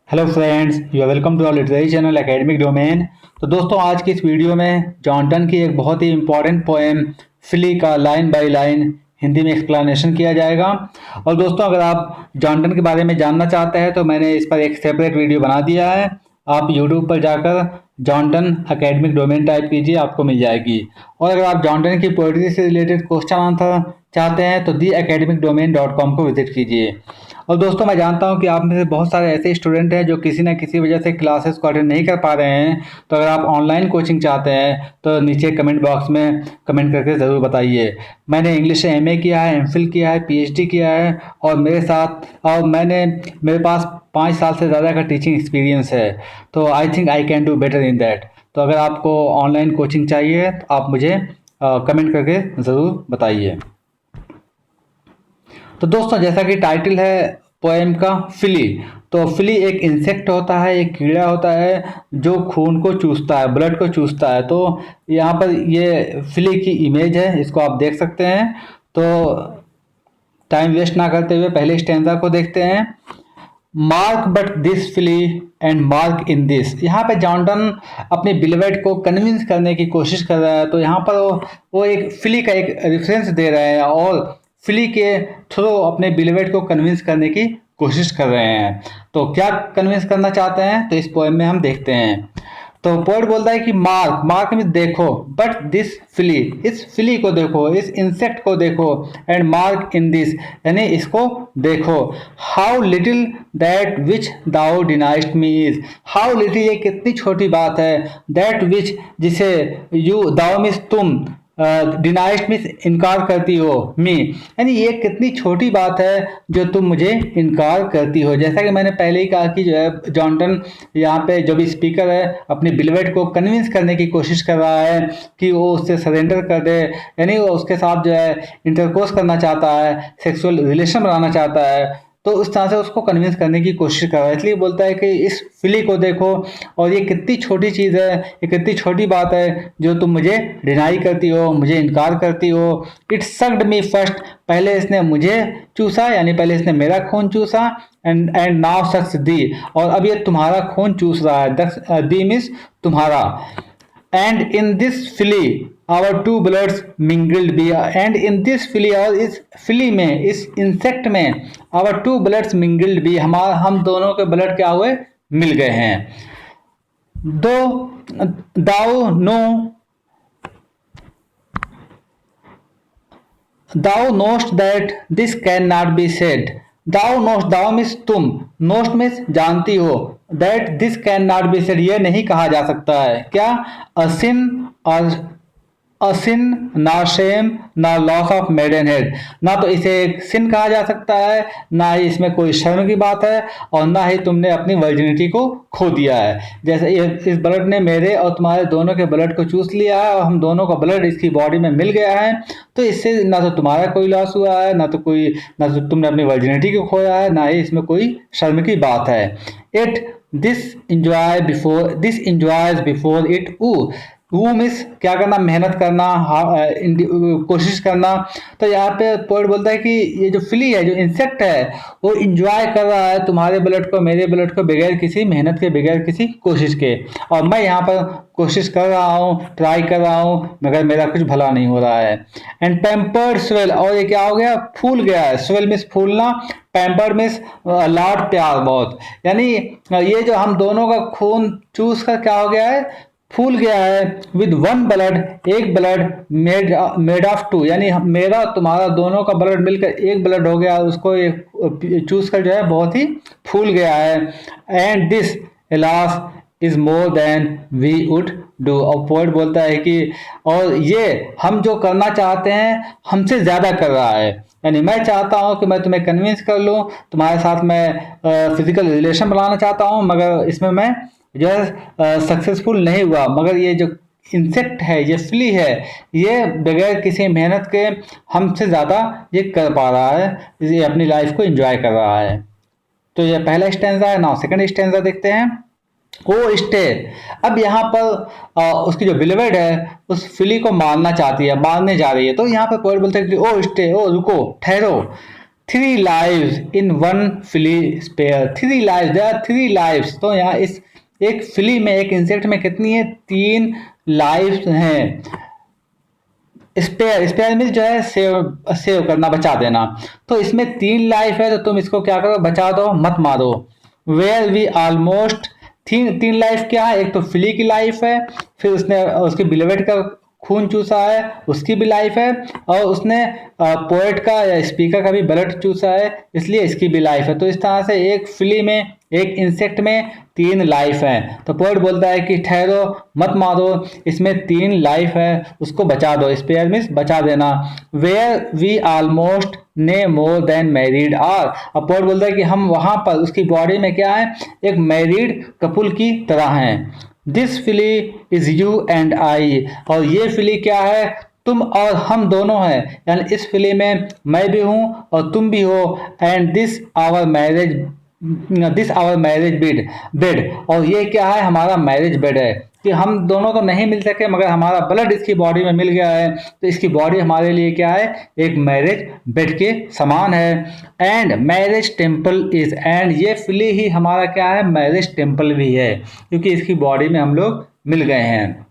Hello friends, you are welcome to our literary channel academic domain. तो दोस्तों, आज की इस वीडियो में जॉन डन की एक बहुत ही इम्पॉर्टेंट पोएम फिली का लाइन बाय लाइन हिंदी में एक्सप्लेनेशन किया जाएगा। और दोस्तों, अगर आप जॉन डन के बारे में जानना चाहते हैं तो मैंने इस पर एक सेपरेट वीडियो बना दिया है। आप यूट्यूब पर जाकर John Donne academic domain type कीजिए, आपको मिल जाएगी। और अगर आप जॉन डन की पोइट्री से रिलेटेड क्वेश्चन आंसर चाहते हैं तो theacademicdomain.com को विजिट कीजिए। और दोस्तों, मैं जानता हूं कि आप में से बहुत सारे ऐसे स्टूडेंट हैं जो किसी न किसी वजह से क्लासेस को अटेंड नहीं कर पा रहे हैं। तो अगर आप ऑनलाइन कोचिंग चाहते हैं तो नीचे कमेंट बॉक्स में कमेंट करके ज़रूर बताइए। मैंने इंग्लिश से एमए किया है, एमफिल किया है, पीएचडी किया है और मेरे पास 5 साल से ज़्यादा का टीचिंग एक्सपीरियंस है। तो I think I can do better in that. तो अगर आपको ऑनलाइन कोचिंग चाहिए तो आप मुझे कमेंट करके ज़रूर बताइए। तो दोस्तों, जैसा कि टाइटल है पोएम का फिली, तो फिली एक इंसेक्ट होता है, एक कीड़ा होता है जो खून को चूसता है, ब्लड को चूसता है। तो यहाँ पर ये फिली की इमेज है, इसको आप देख सकते हैं। तो टाइम वेस्ट ना करते हुए पहले स्टैंजा को देखते हैं। Mark but this flea and mark in this. यहाँ पे जॉन डन अपने बिलवेट को कन्विंस करने की कोशिश कर रहा है। तो यहाँ पर वो एक फिली का एक रेफरेंस दे रहे हैं और फिली के थ्रू अपने बिलवेट को कन्विंस करने की कोशिश कर रहे हैं। तो क्या कन्विंस करना चाहते हैं तो इस पोएम में हम देखते हैं। तो पोएट बोलता है कि मार्क मार्क में देखो, बट दिस फिली, इस फिली को देखो, इस इंसेक्ट को देखो, एंड मार्क इन दिस, यानी इसको देखो। How little that which thou deniest me is. How little, ये कितनी छोटी बात है। दैट विच, जिसे यू, दाउ मीन्स तुम, डिनाइस्ट मीन्स इनकार करती हो, मी, यानी ये कितनी छोटी बात है जो तुम मुझे इनकार करती हो। जैसा कि मैंने पहले ही कहा कि जो है जॉन डन यहाँ पे जो भी स्पीकर है अपने बिलवेट को कन्विंस करने की कोशिश कर रहा है कि वो उससे सरेंडर कर दे, यानी वो उसके साथ जो है इंटरकोर्स करना चाहता है, सेक्सुअल रिलेशन बनाना चाहता है। तो उस तरह से उसको कन्विंस करने की कोशिश कर रहा है। इसलिए बोलता है कि इस फिली को देखो और ये कितनी छोटी चीज़ है, ये कितनी छोटी बात है जो तुम मुझे डिनाई करती हो, मुझे इनकार करती हो। इट सक्ड मी फर्स्ट, पहले इसने मुझे चूसा, यानी पहले इसने मेरा खून चूसा, एंड नाउ सक्स दी, और अब ये तुम्हारा खून चूस रहा है। दी मीन्स तुम्हारा। And in this flea our two bloods mingled be, and in this flea, और इस फिली में, इस इंसेक्ट में, our two bloods mingled be, हम दोनों के ब्लड क्या हुए, मिल गए हैं। दो thou know, thou know'st that this can not be said. Thou know'st, thou means तुम, नोस्ट मीन्स जानती हो, that this can not be said, ये नहीं कहा जा सकता है। क्या? अ सिन, और असिन, ना शेम, ना लॉस ऑफ मेडनहेड, ना तो इसे एक सिन कहा जा सकता है, ना ही इसमें कोई शर्म की बात है, और ना ही तुमने अपनी वर्जिनिटी को खो दिया है। जैसे इस ब्लड ने मेरे और तुम्हारे दोनों के ब्लड को चूस लिया है और हम दोनों का ब्लड इसकी बॉडी में मिल गया है। तो इससे ना तो तुम्हारा कोई लॉस हुआ है, ना तो तुमने अपनी वर्जिनिटी को खोया है, ना ही इसमें कोई शर्म की बात है। It this enjoys before it ऊ। वो मिस क्या करना, मेहनत करना, कोशिश करना। तो यहाँ पे पोएट बोलता है कि ये जो फिली है, जो इंसेक्ट है, वो इंजॉय कर रहा है तुम्हारे ब्लड को, मेरे ब्लड को, बगैर किसी मेहनत के, बगैर किसी कोशिश के। और मैं यहाँ पर कोशिश कर रहा हूँ, ट्राई कर रहा हूँ, मगर मेरा कुछ भला नहीं हो रहा है। एंड पैम्पर्ड स्वेल, और ये क्या हो गया, फूल गया है। स्वेल मिस फूलना, पैम्पर्ड मिस लाड, प्यार, बहुत, यानी ये जो हम दोनों का खून चूस कर क्या हो गया है, फूल गया है। विद वन ब्लड, एक ब्लड, मेड ऑफ टू, यानी मेरा तुम्हारा दोनों का ब्लड मिलकर एक ब्लड हो गया, उसको एक चूस कर जो है बहुत ही फूल गया है। And this alas is more than we would do. और पोएट बोलता है कि और ये हम जो करना चाहते हैं हमसे ज़्यादा कर रहा है। यानी मैं चाहता हूँ कि मैं तुम्हें कन्विंस कर लूँ, तुम्हारे साथ मैं फिजिकल रिलेशन बनाना चाहता हूँ, मगर इसमें मैं जो है सक्सेसफुल नहीं हुआ। मगर ये जो इंसेक्ट है, ये फ्ली है, ये बगैर किसी मेहनत के हमसे ज़्यादा ये कर पा रहा है, ये अपनी लाइफ को एंजॉय कर रहा है। तो ये पहला स्टैंजा है। नाउ सेकंड स्टैंजा देखते हैं। ओ स्टे, अब यहाँ पर उसकी जो बिलवेड है उस फिली को मारना चाहती है, मारने जा रही है। तो यहाँ पर पोएट बोलते हैं कि ओ स्टे, ओ रुको, ठहरो। 3 lives in one flea spare, 3 lives, there are 3 lives। तो यहाँ इस एक फ्ली में, एक इंसेक्ट में कितनी है, 3 लाइव्स हैं। स्पेयर, स्पेयर मीन्स जो है सेव करना, बचा देना। तो इसमें 3 लाइफ है, तो तुम इसको क्या करो, बचा दो, मत मारो। वेयर वी ऑलमोस्ट, तीन लाइफ क्या है, एक तो फ्ली की लाइफ है, फिर उसने उसके बिलेवेड का खून चूसा है, उसकी भी लाइफ है, और उसने पोएट का या स्पीकर का भी ब्लड चूसा है, इसलिए इसकी भी लाइफ है। तो इस तरह से एक फ्ली में, एक इंसेक्ट में 3 लाइफ है। तो पोएट बोलता है कि ठहरो, मत मारो, इसमें 3 लाइफ है, उसको बचा दो। स्पेयर मीन्स बचा देना। वेयर वी ऑलमोस्ट ने मोर देन मैरिड आर। अब पोएट बोलता है कि हम वहां पर उसकी बॉडी में क्या है, एक मैरिड कपुल की तरह हैं। This flea is you and I, और ये फिली क्या है, तुम और हम दोनों हैं। यानी इस फिली में मैं भी हूं और तुम भी हो। And this our marriage bed, और ये क्या है, हमारा मैरिज बेड है। कि हम दोनों तो नहीं मिल सके, मगर हमारा ब्लड इसकी बॉडी में मिल गया है, तो इसकी बॉडी हमारे लिए क्या है, एक मैरिज बेड के समान है। And marriage temple is, and ये फिली ही हमारा क्या है, मैरिज टेम्पल भी है, क्योंकि इसकी बॉडी में हम लोग मिल गए हैं।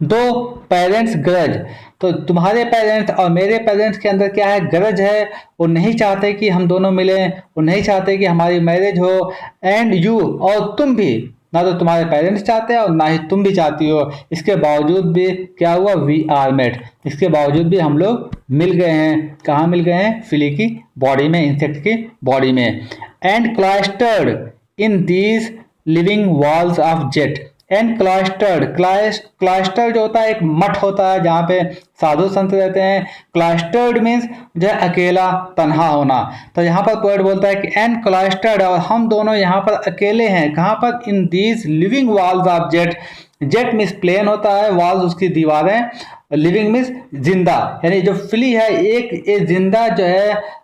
दो पेरेंट्स ग्रज, तो तुम्हारे पेरेंट्स और मेरे पेरेंट्स के अंदर क्या है, गरज है, वो नहीं चाहते कि हम दोनों मिलें, वो नहीं चाहते कि हमारी मैरिज हो। एंड यू, और तुम भी, ना तो तुम्हारे पेरेंट्स चाहते हैं और ना ही तुम भी चाहती हो, इसके बावजूद भी क्या हुआ, वी आर मेट, इसके बावजूद भी हम लोग मिल गए हैं। कहाँ मिल गए हैं, फिली की बॉडी में, इंसेक्ट की बॉडी में। And clustered in these living walls of jet, and clustered, cluster जो होता है एक मठ होता है जहाँ पे साधु संत रहते हैं। क्लस्टर्ड मीन्स जो है अकेला, तन्हा होना। तो यहाँ पर पोएट बोलता है कि एंड क्लस्टर्ड, और हम दोनों यहाँ पर अकेले हैं। कहाँ पर, in these living walls of jet, jet means plane होता है, वॉल्स उसकी दीवारें, लिविंग मीन्स जिंदा, यानी जो फिली है एक जिंदा जो है,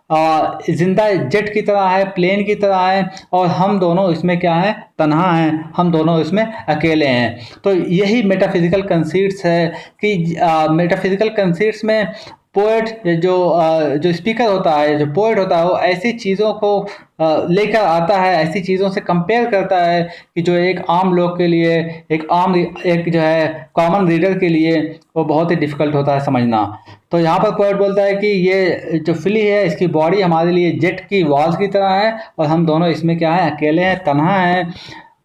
जिंदा जेट की तरह है, प्लेन की तरह है, और हम दोनों इसमें क्या है, तन्हा हैं, हम दोनों इसमें अकेले हैं। तो यही मेटाफिजिकल कंसीट्स है कि मेटाफिजिकल कंसीट्स में पोएट जो स्पीकर होता है, जो पोएट होता है, वो ऐसी चीज़ों को लेकर आता है, ऐसी चीज़ों से कंपेयर करता है कि जो एक आम लोग के लिए, एक जो है कॉमन रीडर के लिए वो बहुत ही डिफिकल्ट होता है समझना। तो यहाँ पर पोएट बोलता है कि ये जो फिली है, इसकी बॉडी हमारे लिए जेट की वॉल्स की तरह है, और हम दोनों इसमें क्या है, अकेले हैं, तन्हा हैं।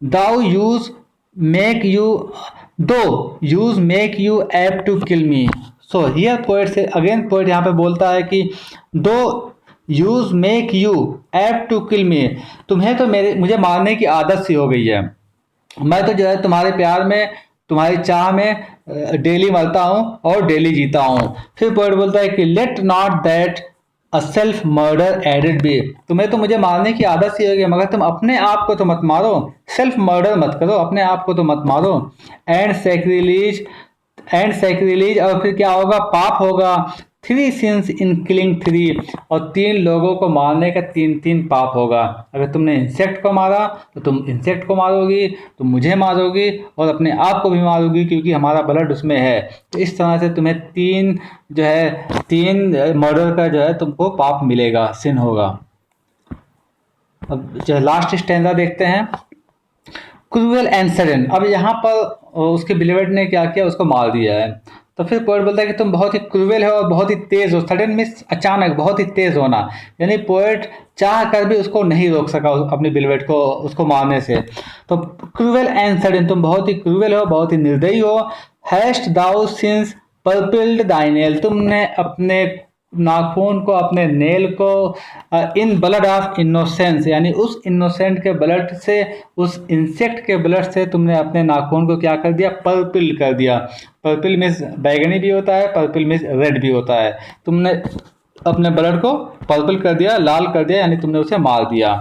Thou use make you, though use make you apt to kill me. So here poet say again, poet यहाँ पे बोलता है कि though use make you apt to kill me, तुम्हें तो मुझे मारने की आदत सी हो गई है, मैं तो जो है तुम्हारे प्यार में, तुम्हारी चाह में डेली मरता हूँ और डेली जीता हूँ। फिर पोएट बोलता है कि let not that a self murder added be, तुम्हें तो मुझे मारने की आदत सी होगी, मगर तुम अपने आप को तो मत मारो, सेल्फ मर्डर मत करो, अपने आप को तो मत मारो। एंड सैक्रिलीज, और फिर क्या होगा, पाप होगा। 3 सिंस इन किलिंग 3, और 3 लोगों को मारने का 3 पाप होगा। अगर तुमने इंसेक्ट को मारा तो तुम इंसेक्ट को मारोगी, तुम मुझे मारोगी, और अपने आप को भी मारोगी, क्योंकि हमारा ब्लड उसमें है। तो इस तरह से तुम्हें 3 मर्डर का जो है तुमको पाप मिलेगा, सिन होगा। अब जो लास्ट स्टैंजा देखते हैं, क्रूअल एंड सडन। अब यहाँ पर उसके बिलीवर्ड ने क्या किया, उसको मार दिया है। तो फिर पोएट बोलता है कि तुम बहुत ही क्रूअल हो और बहुत ही तेज हो। सडन मीन्स अचानक, बहुत ही तेज होना, यानी पोएट चाह कर भी उसको नहीं रोक सका, अपने बिलीवर्ड को उसको मारने से। तो क्रूअल एंड सडन, तुम बहुत ही क्रूअल हो, बहुत ही निर्दयी हो। हैस्ट दाउ सिंस पर्पल्ड दाई नेल, तुमने अपने नाखून को, अपने नेल को, इन ब्लड ऑफ इनोसेंस, यानी उस इनोसेंट के ब्लड से, उस इंसेक्ट के ब्लड से तुमने अपने नाखून को क्या कर दिया, पर्पल कर दिया। पर्पल मीन्स बैगनी भी होता है, पर्पल मीन्स रेड भी होता है। तुमने अपने ब्लड को पर्पल कर दिया, लाल कर दिया, यानी तुमने उसे मार दिया।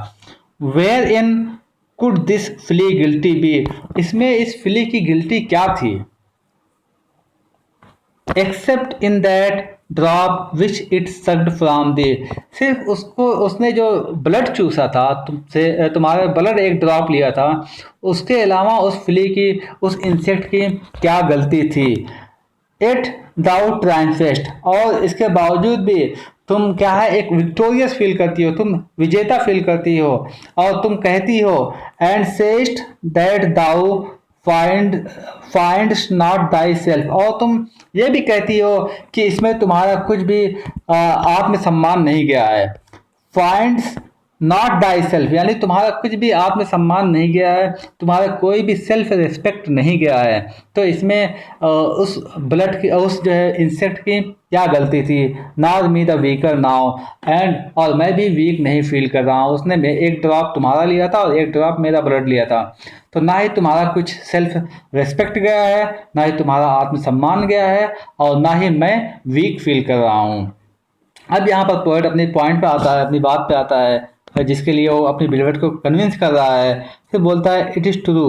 Wherein could this flea guilty be, इसमें इस फ्ली की गिल्टी क्या थी। Except in that drop which it sucked from thee, सिर्फ उसने जो ब्लड चूसा था तुमसे, तुम्हारा ब्लड एक ड्रॉप लिया था, उसके अलावा उस फ्ली की, उस इंसेक्ट की क्या गलती थी। एट दाउ ट्रांसेस्ट, और इसके बावजूद भी तुम क्या है एक विक्टोरियस फील करती हो, तुम विजेता फील करती हो, और तुम कहती हो and sayest that thou find'st not thyself, और तुम ये भी कहती हो कि इसमें तुम्हारा कुछ भी आत्मसम्मान नहीं गया है। फाइंड्स नॉट दाई सेल्फ यानी तुम्हारा कुछ भी आत्मसम्मान नहीं गया है, तुम्हारा कोई भी सेल्फ रिस्पेक्ट नहीं गया है। तो इसमें उस ब्लड की, उस जो है इंसेक्ट की क्या गलती थी? Now me the weaker now and, और मैं भी वीक नहीं फील कर रहा हूँ। उसने एक ड्रॉप तुम्हारा लिया था और एक ड्रॉप मेरा ब्लड लिया था, तो ना ही तुम्हारा कुछ सेल्फ रिस्पेक्ट गया है, ना ही तुम्हारा आत्मसम्मान गया है, और ना ही मैं वीक फील कर रहा हूँ। अब यहाँ पर पोएट अपनी पॉइंट पे आता है, अपनी बात पे आता है, जिसके लिए वो अपनी बिलवेट को कन्विंस कर रहा है। फिर बोलता है it is true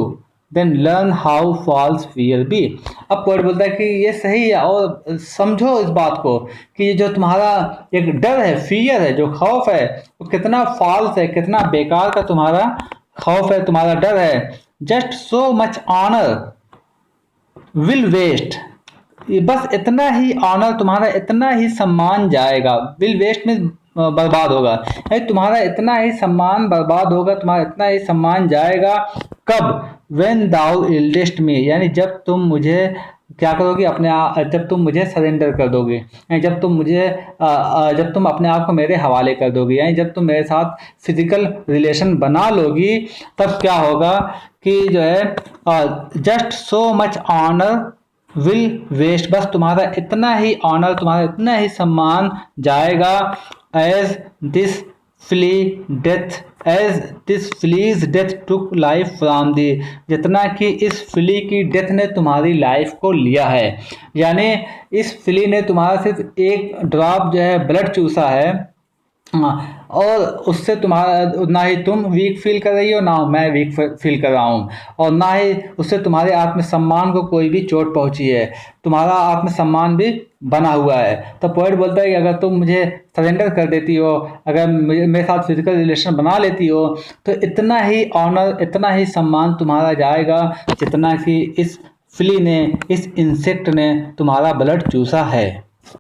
then learn how false fear be. अब पोएट बोलता है कि ये सही है, और समझो इस बात को कि ये जो तुम्हारा एक डर है, फियर है, जो खौफ है, वो कितना फॉल्स है, कितना बेकार का तुम्हारा खौफ है, तुम्हारा डर है। Just so much honour will waste, ये बस इतना ही ऑनर तुम्हारा, इतना ही सम्मान जाएगा। विल वेस्ट में बर्बाद होगा, यानी तुम्हारा इतना ही सम्मान बर्बाद होगा, तुम्हारा इतना ही सम्मान जाएगा। कब? वेन दाउ इल्डेस्ट मी, यानी जब तुम मुझे क्या करोगे, जब तुम मुझे सरेंडर कर दोगे, यानी जब तुम अपने आप को मेरे हवाले कर दोगे, यानी जब तुम मेरे साथ फिजिकल रिलेशन बना लोगी, तब क्या होगा कि जो है just so much honour will waste, बस तुम्हारा इतना ही ऑनर, तुम्हारा इतना ही सम्मान जाएगा। As this flea death as this flea's death took life from thee, जितना कि इस फ्ली की डेथ ने तुम्हारी लाइफ को लिया है, यानी इस फ्ली ने तुम्हारा सिर्फ एक ड्रॉप जो है ब्लड चूसा है, और उससे तुम्हारा ना ही तुम वीक फील कर रही हो, ना मैं वीक फील कर रहा हूँ, और ना ही उससे तुम्हारे आत्मसम्मान को कोई भी चोट पहुँची है, तुम्हारा आत्मसम्मान भी बना हुआ है। तो पोएट बोलता है कि अगर तुम मुझे सरेंडर कर देती हो, अगर मेरे साथ फिजिकल रिलेशन बना लेती हो, तो इतना ही ऑनर, इतना ही सम्मान तुम्हारा जाएगा, जितना कि इस फ्ली ने, इस इंसेक्ट ने तुम्हारा ब्लड चूसा है।